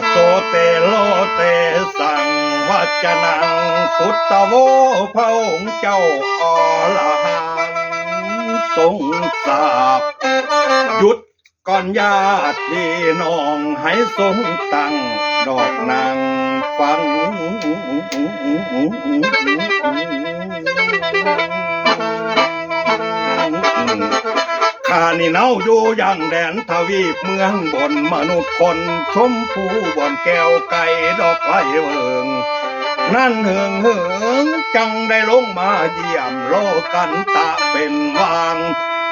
โสเตโลเตสังวัจนังสุตตโวพระองค์เจ้าอรหันต์ทรงทราบหยุดก่อนญาติพี่น้องให้ทรงตั้งดอกนางฟังข้านี่เนาอยู่อย่างแดนทวีปเมืองบนมนุษย์คนชมพูบนแก้วไก่ดอกไผ่เวิงนั่นเหิงจังได้ลงมาเยี่ยมโลกันตะเป็นวาง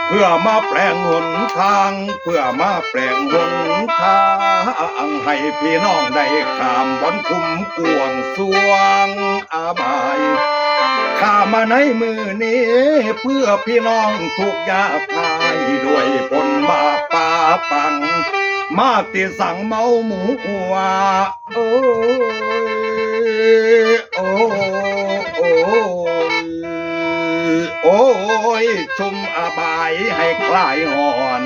เพื่อมาแปลงหนทางเพื่อมาแปลงหนทางให้พี่น้องได้ข้ามบนคุ้มกวงสวงอาบายข้ามาในมือนี้เพื่อพี่น้องทุกยากพายด้วยผลมาป่าปังมาติสั่งเมาหมูว่าโอ้ยโอ้โอ้โอ้ยชุมอาบายให้คลายหอน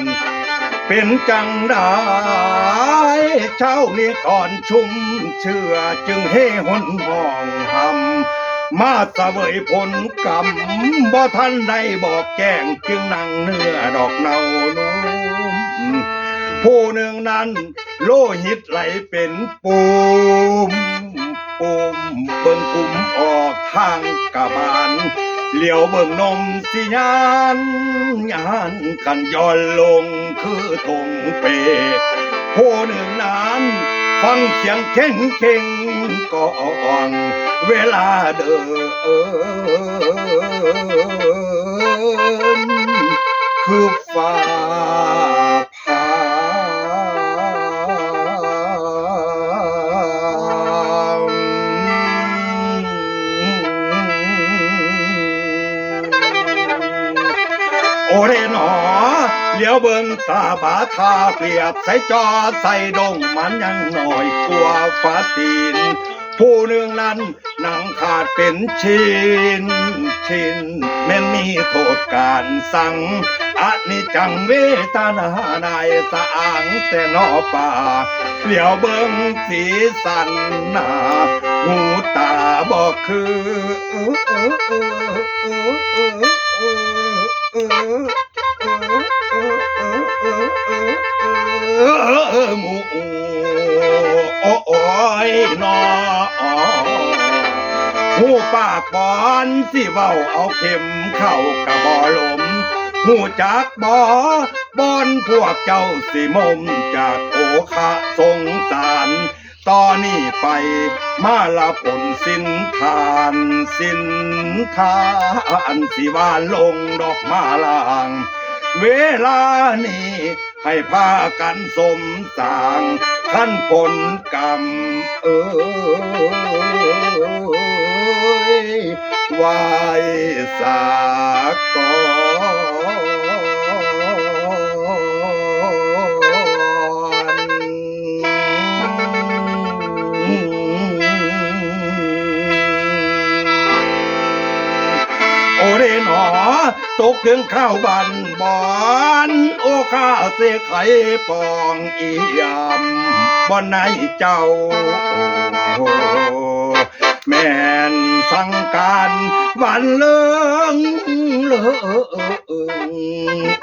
เป็นจังได้เช้านี้ก่อนชุ่มเชื่อจึงเฮหนห้องหำมาเสวยผลกรรมบ่ทันได้บอกแจ้งจึงนั่งเนื้อดอกเนานุ่มผู้หนึ่งนั้นโลหิตไหลเป็นปูมเบิ่งกุมออกทางกะบาลเหลียวเบิ่งนมสิยานกันย้อนลงคือทงเปผู้หนึ่งนั้นฟังเสียงเข่งก่อนเวลาเดินคือฟ้าผ่าโอเรนอเลี้ยวเบิ่งตาบาทาเปรียบใส่จอใส่ดงมันยังหน่อยกลัวฟ้าตีนผู้หนึ่งนั้นนั่งขาดเป็นชิ้นแม้มีโทษการสั่งอนิจจังเวทนานายสะอ่างแต่นอป่าเหลียวเบิ่งสีสันหน้าหูตาบอกคือหมูโอ้ยนอหูปากบอนสิเว้าเอาเข็มเข้ากะบ่ลมหูจักบอนพวกเจ้าสิมมจากโอคะสงสารตอนนี้ไปมาละผลสินทานสิวานลงดอกมาลางเวลานี้ให้พากันสมสางขั้นผลกรรมไหวสากโอเรนอตกถึงข้าวบันบอนโอข้าเสกไข่ปองอียำบ่ในเจ้าแม่นสังการวันเลิง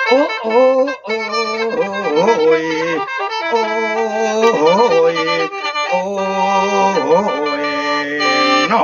โอ้โอ้โอ้ยโอ้ยโอ้ยน้อ